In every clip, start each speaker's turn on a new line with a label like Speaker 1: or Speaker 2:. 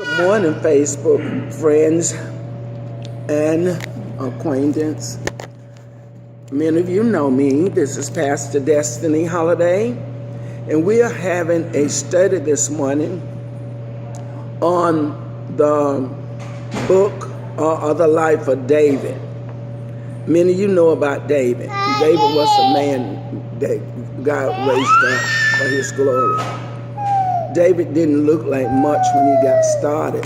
Speaker 1: Good morning, Facebook friends and acquaintance. Many of you know me. This is Pastor Destiny Holiday, and we are having a study this morning on the book or the life of David. Many of you know about David. David was a man that God raised up for his glory. David didn't look like much when he got started.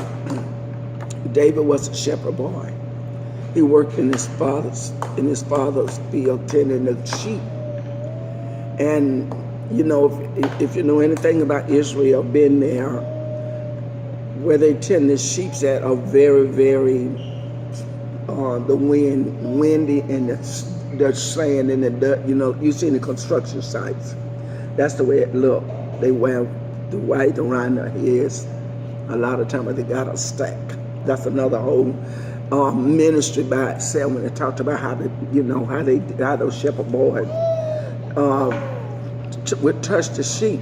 Speaker 1: David was a shepherd boy. He worked in his father's field tending the sheep. And you know, if you know anything about Israel, been there, where they tend the sheep at are very, very windy, and the sand and the dirt. You know, you see the construction sites. That's the way it looked. They wear the white around their heads. A lot of times they got a stack. That's another whole ministry by itself when they talked about how those shepherd boys would touch the sheep,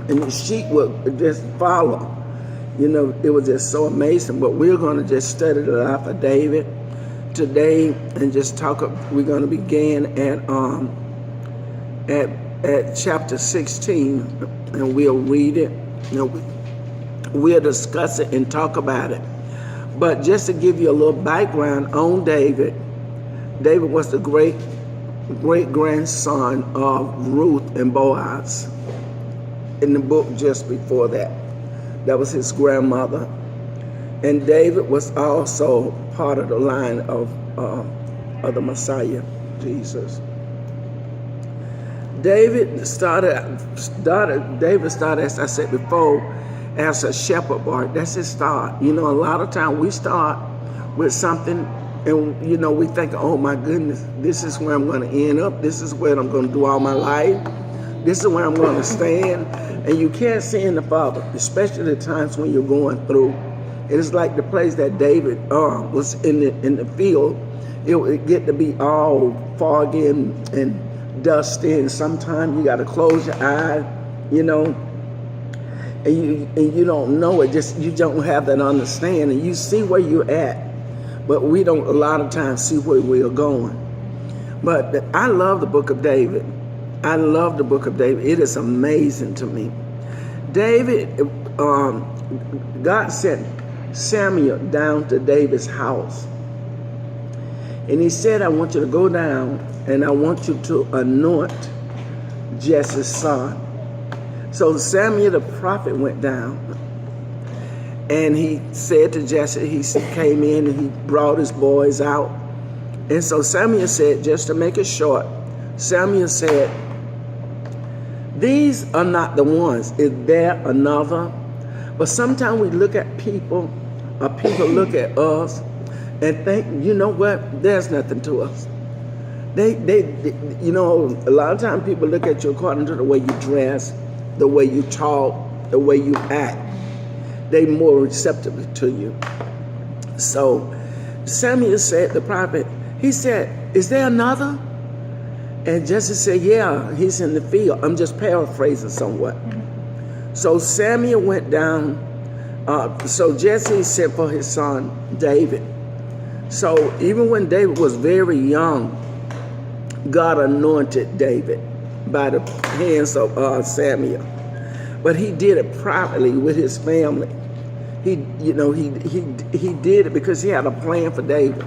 Speaker 1: and the sheep would just follow. You know, it was just so amazing. But we're going to just study the life of David today and just talk. We're going to begin at chapter 16, and we'll read it. You know, we'll discuss it and talk about it. But just to give you a little background on David, David was the great grandson of Ruth and Boaz. In the book just before that, that was his grandmother. And David was also part of the line of the Messiah, Jesus. David started, as I said before, as a shepherd boy. That's his start. You know, a lot of times we start with something and, you know, we think, oh my goodness, this is where I'm going to end up. This is where I'm going to do all my life. This is where I'm going to stand. And you can't see in the Father, especially the times when you're going through. It is like the place that David was in the field. It would get to be all foggy and dusty, and sometimes you got to close your eyes, you know, and you don't know it. Just you don't have that understanding. You see where you're at, but we don't a lot of times see where we are going. But I love the book of David. I love the book of David. It is amazing to me. David, God sent Samuel down to David's house, and he said, I want you to go down and I want you to anoint Jesse's son. So Samuel the prophet went down, and he said to Jesse, he came in and he brought his boys out. And so Samuel said, just to make it short, Samuel said, these are not the ones. Is there another? But sometimes we look at people, or people look at us and think, you know what, there's nothing to us. They, you know, a lot of times people look at you according to the way you dress, the way you talk, the way you act. They more receptive to you. So Samuel said, the prophet, he said, is there another? And Jesse said, yeah, he's in the field. I'm just paraphrasing somewhat. So Samuel went down. So Jesse sent for his son David. So even when David was very young, God anointed David by the hands of Samuel, but he did it privately with his family. He did it because he had a plan for David.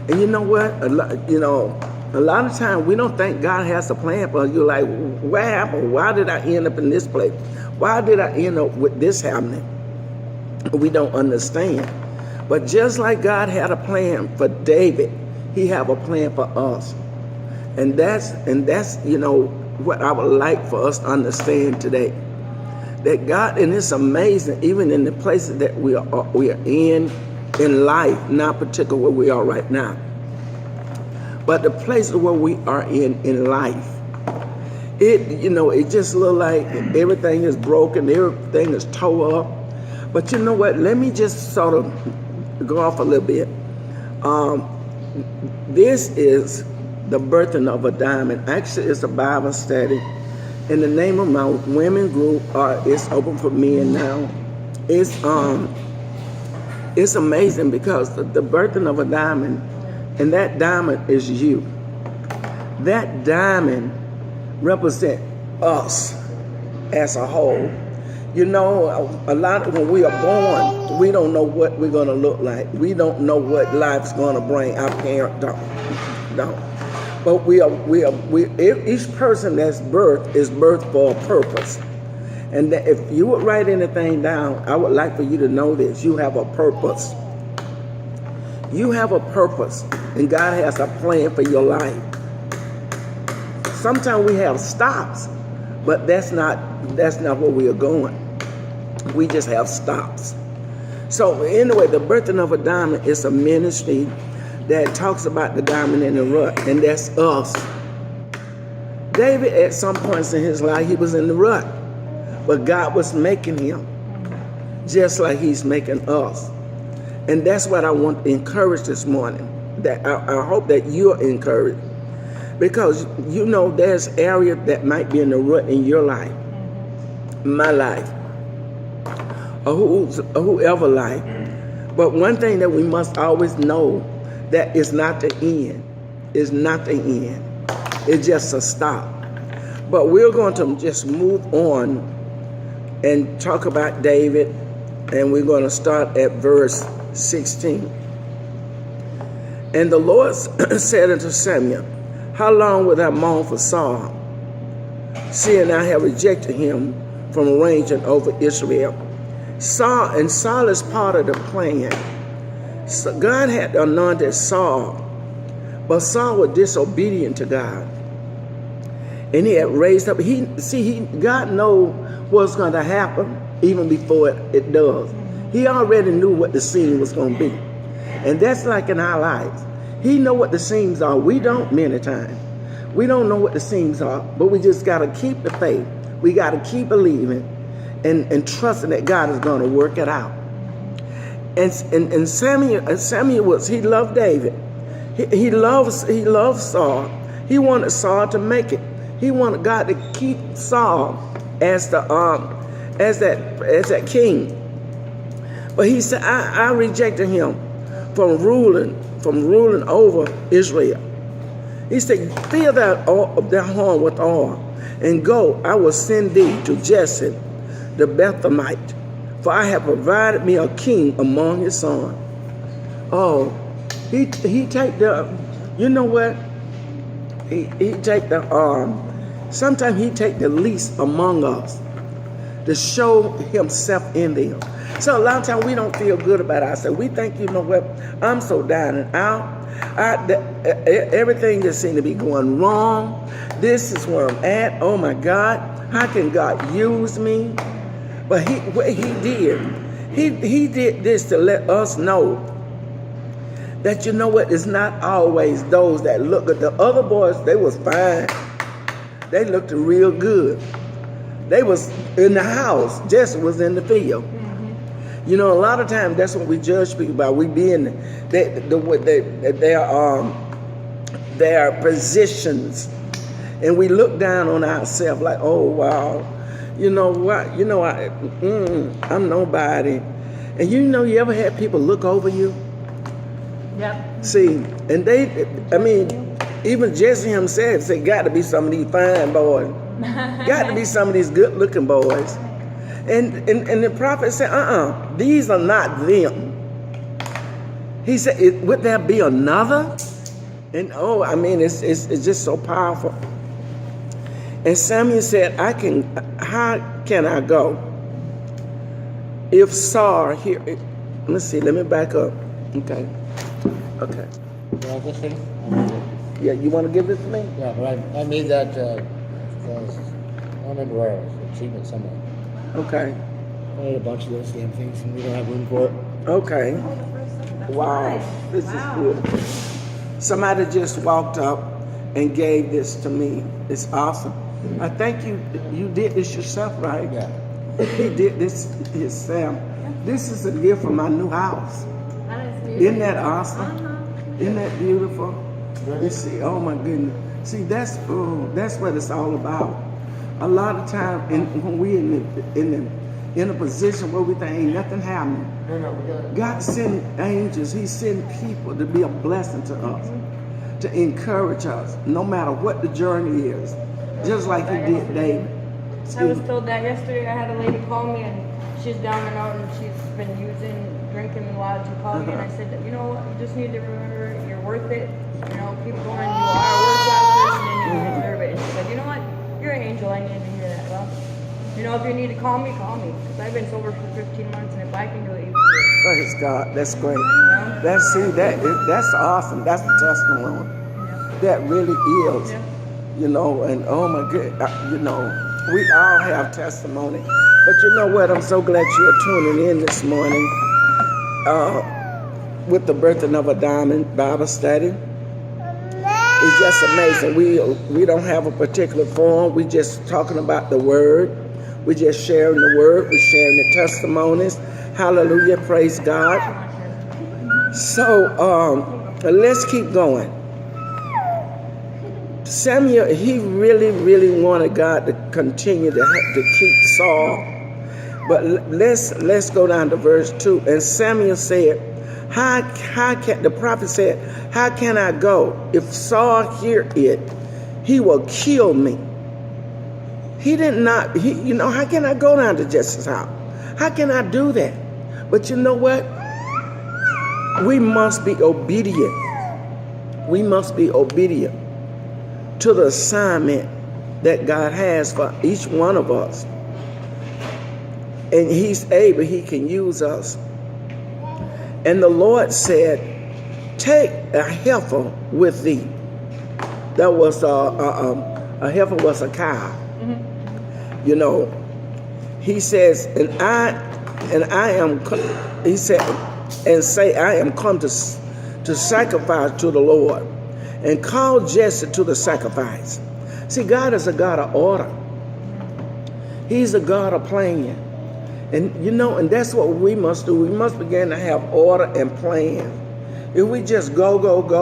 Speaker 1: And you know what? A lot of times we don't think God has a plan for us. You're like, what happened? Why did I end up in this place? Why did I end up with this happening? We don't understand. But just like God had a plan for David, he have a plan for us. And that's you know what I would like for us to understand today. That God, and it's amazing, even in the places that we are in life, not particularly where we are right now, but the places where we are in life. It just look like everything is broken, everything is tore up. But you know what? Let me just sort of go off a little bit. This is the birthing of a diamond. Actually, it's a Bible study. And the name of my women group is open for men now. It's it's amazing because the birthing of a diamond, and that diamond is you. That diamond represents us as a whole. You know, a lot of when we are born, we don't know what we're going to look like. We don't know what life's going to bring. Our parents don't. But each person that's birthed is birthed for a purpose. And that if you would write anything down, I would like for you to know this. You have a purpose. You have a purpose, and God has a plan for your life. Sometimes we have stops, but that's not where we are going. We just have stops. So anyway, the birthing of a diamond is a ministry that talks about the diamond in the rut, and that's us. David, at some points in his life, he was in the rut, but God was making him just like he's making us. And that's what I want to encourage this morning. That I hope that you're encouraged. Because you know there's areas that might be in the rut in your life, my life, or whoever life. But one thing that we must always know, that is not the end. It's not the end. It's just a stop. But we're going to just move on and talk about David, and we're going to start at verse 16. And the Lord said unto Samuel, how long wilt thou mourn for Saul, seeing I have rejected him from reigning over Israel? Saul is part of the plan. So God had anointed Saul, but Saul was disobedient to God. And he had raised up. God knows what's going to happen even before it does. He already knew what the scene was going to be. And that's like in our lives. He know what the scenes are. We don't many times. We don't know what the scenes are, but we just got to keep the faith. We got to keep believing and trusting that God is going to work it out. And Samuel he loved David. He loved Saul. He wanted Saul to make it. He wanted God to keep Saul as that king. But he said, I rejected him from ruling over Israel. He said, fill that horn with oil, and go, I will send thee to Jesse the Bethlehemite, for I have provided me a king among his sons. Oh, he take the, you know what? He take the sometimes he take the least among us to show himself in them. So a lot of times we don't feel good about ourselves. We think, you know what, I'm so down and out. Everything just seems to be going wrong. This is where I'm at. Oh my God, how can God use me? But what he did this to let us know that, you know what, it's not always those that look good. The other boys, they was fine. They looked real good. They was in the house. Jesse was in the field. You know, a lot of times that's what we judge people by. We be in their positions, and we look down on ourselves like, oh wow, you know what? You know, I'm nobody. And you know, you ever had people look over you? Yep. See, and even Jesse himself said, got to be some of these fine boys. Got to be some of these good-looking boys. And the prophet said, these are not them. He said, would there be another? And it's just so powerful. And Samuel said, how can I go? If Saul here, let's see, let me back up. Okay.
Speaker 2: You want this thing?
Speaker 1: Yeah, you want to give this to me?
Speaker 2: Yeah, but I made that, I don't remember where it was, achievement somewhere.
Speaker 1: Okay.
Speaker 2: I made a bunch of those damn things and we don't have room for it.
Speaker 1: Okay. Wow. This is beautiful. Somebody just walked up and gave this to me. It's awesome. I think you did this yourself, right?
Speaker 2: Yeah.
Speaker 1: He did this himself. This is a gift for my new house.
Speaker 3: That is beautiful.
Speaker 1: Isn't that awesome? Isn't that beautiful? You see, oh my goodness. See, that's what it's all about. A lot of time when we in in a position where we think ain't nothing happening.
Speaker 2: No, we got it.
Speaker 1: God send angels. He send people to be a blessing to us, to encourage us, no matter what the journey is, just like He did David.
Speaker 3: I was told that yesterday. I had a lady call me and she's down and out and she's been drinking a lot. She called me and I said, you know what, you just need to remember you're worth it. You know, keep going. You are a worthwhile person and you deserve it. And she said, you know what, you're an angel. I needed to hear that. Well, you know, if you need to call me, call me. Because I've been sober for 15 months and if I can do it, you can do it.
Speaker 1: Praise God. That's great.
Speaker 3: You know?
Speaker 1: That's awesome. That's the testimony.
Speaker 3: Yeah.
Speaker 1: That really is.
Speaker 3: Yeah.
Speaker 1: You know, and oh my God, you know, we all have testimony. But you know what? I'm so glad you're tuning in this morning with the Birthing of a Diamond Bible study. It's just amazing. We don't have a particular form. We just talking about the Word. We just sharing the Word. We're sharing the testimonies. Hallelujah. Praise God. So let's keep going. Samuel, he really wanted God to continue to keep Saul. But let's go down to verse 2. And Samuel said, how can the prophet said, how can I go? If Saul hear it, he will kill me. He how can I go down to Jesse's house? How can I do that? But you know what? We must be obedient. We must be obedient to the assignment that God has for each one of us. And He's able, He can use us. And the Lord said, take a heifer with thee. That was a heifer was a cow. You know, He says, I am come to sacrifice to the Lord. And call Jesse to the sacrifice. See, God is a God of order. He's a God of plan. And you know, and that's what we must do. We must begin to have order and plan. If we just go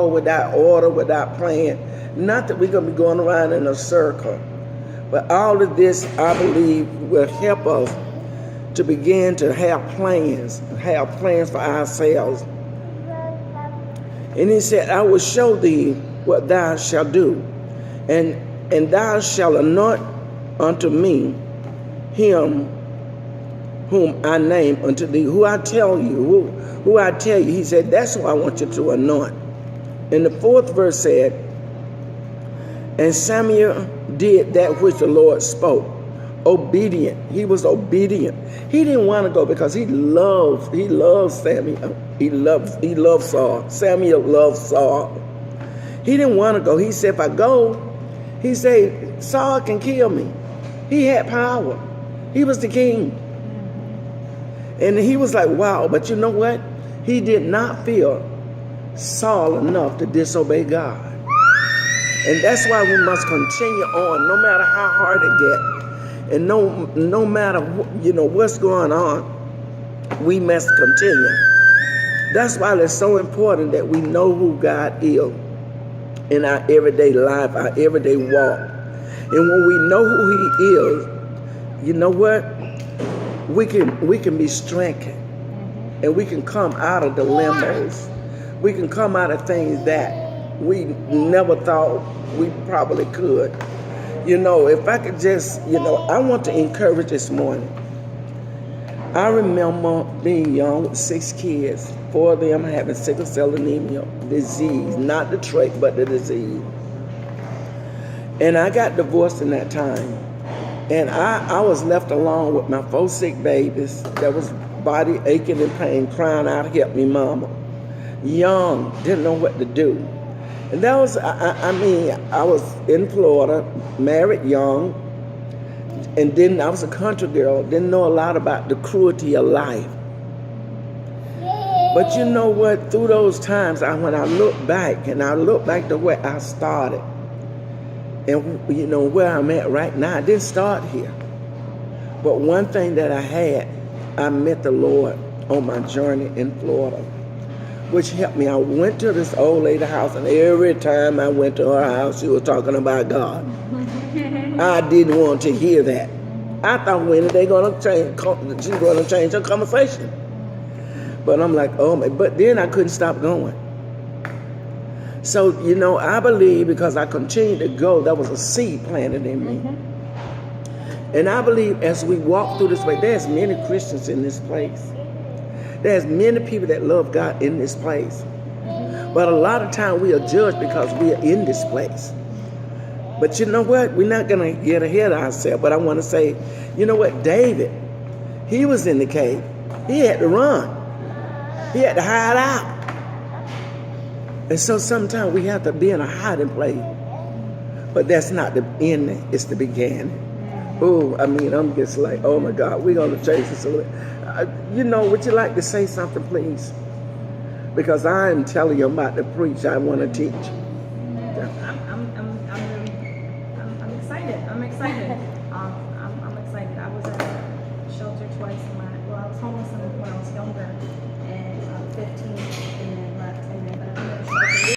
Speaker 1: without order, without plan, not that we're going to be going around in a circle. But all of this, I believe, will help us to begin to have plans for ourselves. And He said, I will show thee what thou shalt do, and thou shalt anoint unto me him whom I name unto thee, who I tell you. He said, that's who I want you to anoint. And the 4th verse said, and Samuel did that which the Lord spoke. Obedient. He was obedient. He didn't want to go because he loved Samuel. He loved Saul. Samuel loved Saul. He didn't want to go. He said, if I go, he said, Saul can kill me. He had power. He was the king. And he was like, wow. But you know what? He did not fear Saul enough to disobey God. And that's why we must continue on, no matter how hard it gets. And no matter what's going on, we must continue. That's why it's so important that we know who God is in our everyday life, our everyday walk. And when we know who He is, you know what? We can be strengthened, and we can come out of dilemmas. We can come out of things that we never thought we probably could. You know, if I could just, I want to encourage this morning. I remember being young with 6 kids, 4 of them having sickle cell anemia disease, not the trait, but the disease. And I got divorced in that time. And I was left alone with my 4 sick babies that was body aching and pain, crying out, help me, mama. Young, didn't know what to do. And that was, I was in Florida, married young, and then I was a country girl, didn't know a lot about the cruelty of life. But you know what, through those times, when I look back to where I started, and where I'm at right now, I didn't start here. But one thing that I met the Lord on my journey in Florida, which helped me. I went to this old lady house, and every time I went to her house, she was talking about God. I didn't want to hear that. I thought when are they gonna change? She's gonna change her conversation. But I'm like, oh my! But then I couldn't stop going. So I believe because I continued to go, there was a seed planted in me. And I believe as we walk through this way, there's many Christians in this place. There's many people that love God in this place. But a lot of time we are judged because we are in this place. But you know what? We're not going to get ahead of ourselves. But I want to say, you know what? David, he was in the cave. He had to run. He had to hide out. And so sometimes we have to be in a hiding place. But that's not the end, it's the beginning. Oh, I mean, I'm just like, oh my God, we're going to change this a little. Would you like to say something, please? Because I'm telling you, I'm about to preach. I want to teach.